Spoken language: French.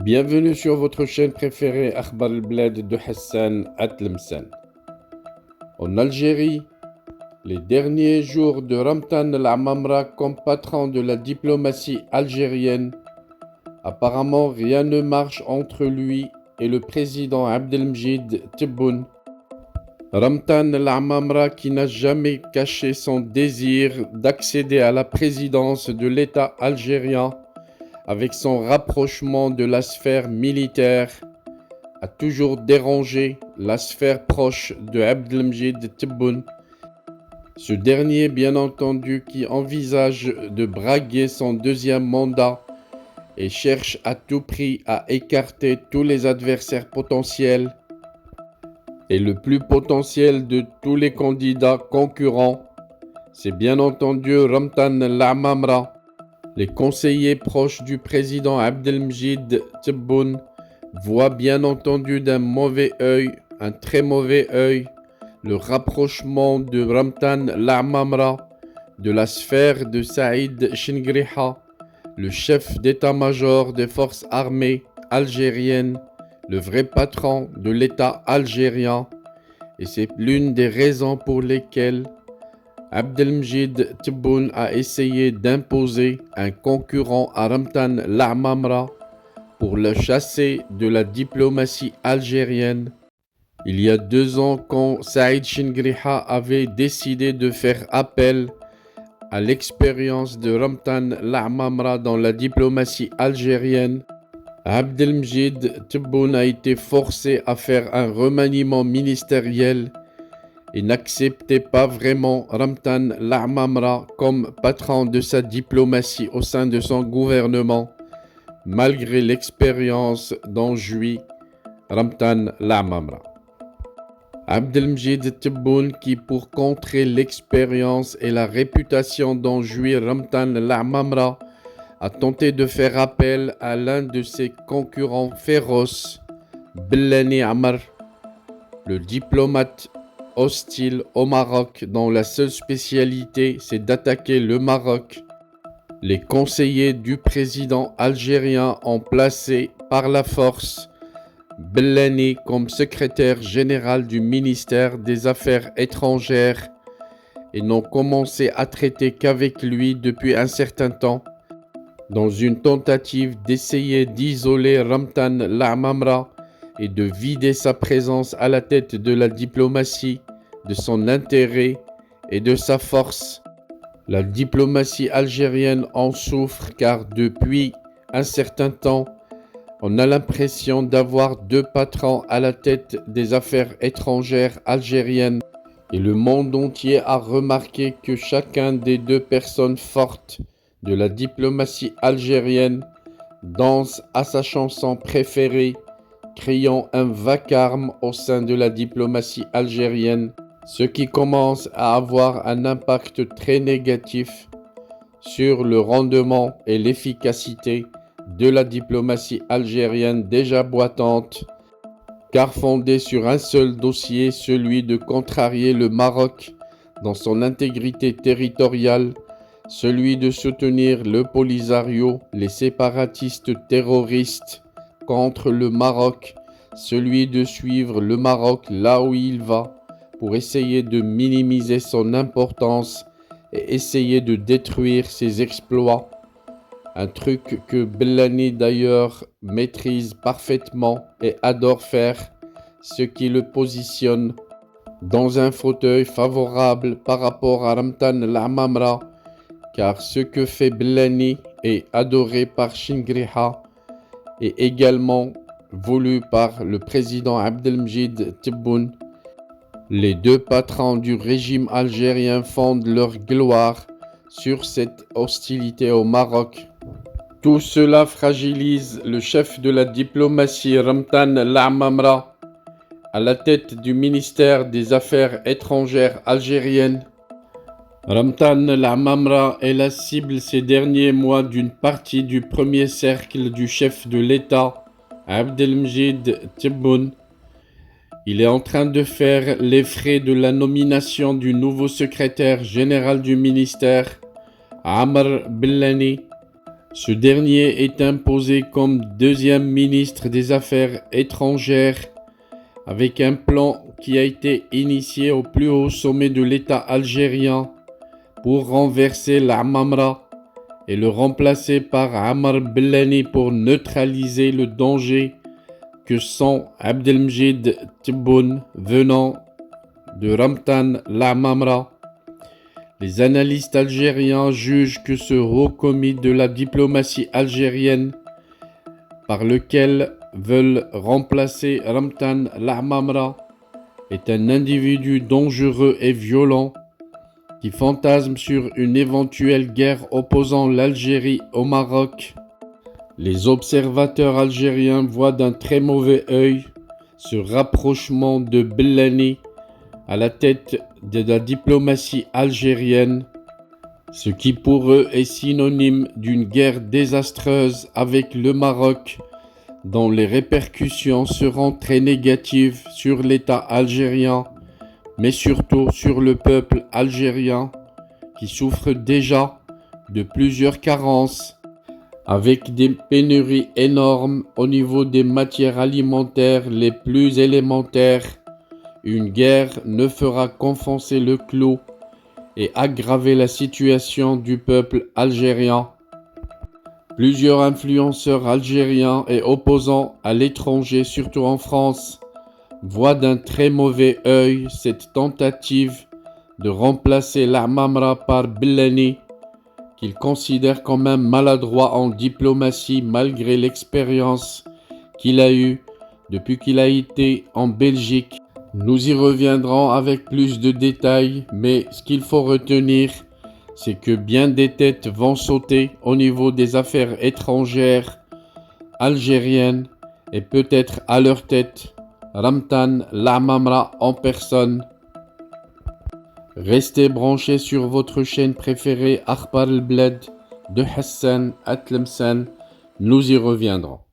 Bienvenue sur votre chaîne préférée Akhbar al-Bled de Hassan Atlemsan. En Algérie, les derniers jours de Ramtan al-Amamra comme patron de la diplomatie algérienne, apparemment rien ne marche entre lui et le président Abdelmjid Tebboune. Ramtan al-Amamra, qui n'a jamais caché son désir d'accéder à la présidence de l'État algérien avec son rapprochement de la sphère militaire, a toujours dérangé la sphère proche de Abdelmjid Tebboune. Ce dernier, bien entendu, qui envisage de braguer son deuxième mandat et cherche à tout prix à écarter tous les adversaires potentiels, et le plus potentiel de tous les candidats concurrents, c'est bien entendu Ramtan al-Amamra. Les conseillers proches du président Abdelmjid Tebboune voient bien entendu d'un mauvais œil, un très mauvais œil, le rapprochement de Ramtan al-Amamra de la sphère de Saïd Chingriha, le chef d'état-major des forces armées algériennes, le vrai patron de l'État algérien, et c'est l'une des raisons pour lesquelles Abdelmjid Tebboune a essayé d'imposer un concurrent à Ramtan al-Amamra pour le chasser de la diplomatie algérienne. Il y a 2 ans, quand Saïd Chingriha avait décidé de faire appel à l'expérience de Ramtan al-Amamra dans la diplomatie algérienne, Abdelmjid Tebboune a été forcé à faire un remaniement ministériel et n'acceptait pas vraiment Ramtan al-Amamra comme patron de sa diplomatie au sein de son gouvernement, malgré l'expérience dont jouit Ramtan al-Amamra. Abdelmjid Tebboune, qui pour contrer l'expérience et la réputation dont jouit Ramtan al-Amamra, a tenté de faire appel à l'un de ses concurrents féroces, Bellani Amr, le diplomate hostile au Maroc dont la seule spécialité c'est d'attaquer le Maroc. Les conseillers du président algérien ont placé par la force Bellani comme secrétaire général du ministère des Affaires étrangères et n'ont commencé à traiter qu'avec lui depuis un certain temps, dans une tentative d'essayer d'isoler Ramtan al-Amamra et de vider sa présence à la tête de la diplomatie de son intérêt et de sa force. La diplomatie algérienne en souffre car depuis un certain temps, on a l'impression d'avoir 2 patrons à la tête des affaires étrangères algériennes et le monde entier a remarqué que chacun des 2 personnes fortes de la diplomatie algérienne danse à sa chanson préférée, créant un vacarme au sein de la diplomatie algérienne, ce qui commence à avoir un impact très négatif sur le rendement et l'efficacité de la diplomatie algérienne déjà boitante, car fondée sur un seul dossier, celui de contrarier le Maroc dans son intégrité territoriale, celui de soutenir le Polisario, les séparatistes terroristes contre le Maroc, celui de suivre le Maroc là où il va pour essayer de minimiser son importance et essayer de détruire ses exploits. Un truc que Bellani d'ailleurs maîtrise parfaitement et adore faire, ce qui le positionne dans un fauteuil favorable par rapport à Ramtan al-Amamra, car ce que fait Bellani est adoré par Chingriha et également voulu par le président Abdelmjid Tebboune. Les 2 patrons du régime algérien fondent leur gloire sur cette hostilité au Maroc. Tout cela fragilise le chef de la diplomatie Ramtan al-Amamra à la tête du ministère des Affaires étrangères algériennes. Ramtan al-Amamra est la cible ces derniers mois d'une partie du premier cercle du chef de l'État, Abdelmjid Tebboune. Il est en train de faire les frais de la nomination du nouveau secrétaire général du ministère, Amr Bellani. Ce dernier est imposé comme deuxième ministre des Affaires étrangères avec un plan qui a été initié au plus haut sommet de l'État algérien pour renverser l'Amamra et le remplacer par Amr Bellani pour neutraliser le danger que sont Abdelmjid Tebboune venant de Ramtan l'Amamra. Les analystes algériens jugent que ce haut commis de la diplomatie algérienne par lequel veulent remplacer Ramtan l'Amamra est un individu dangereux et violent qui fantasme sur une éventuelle guerre opposant l'Algérie au Maroc. Les observateurs algériens voient d'un très mauvais œil ce rapprochement de Bellani à la tête de la diplomatie algérienne, ce qui pour eux est synonyme d'une guerre désastreuse avec le Maroc, dont les répercussions seront très négatives sur l'État algérien, mais surtout sur le peuple algérien qui souffre déjà de plusieurs carences, avec des pénuries énormes au niveau des matières alimentaires les plus élémentaires. Une guerre ne fera qu'enfoncer le clou et aggraver la situation du peuple algérien. Plusieurs influenceurs algériens et opposants à l'étranger, surtout en France, voient d'un très mauvais œil cette tentative de remplacer l'Amamra par Bellani, qu'ils considèrent quand même maladroit en diplomatie malgré l'expérience qu'il a eue depuis qu'il a été en Belgique. Nous y reviendrons avec plus de détails, mais ce qu'il faut retenir, c'est que bien des têtes vont sauter au niveau des affaires étrangères algériennes et peut-être à leur tête Ramtan l'Amamra en personne. Restez branchés sur votre chaîne préférée Akhbar el Bled de Hassan Atlemsan, nous y reviendrons.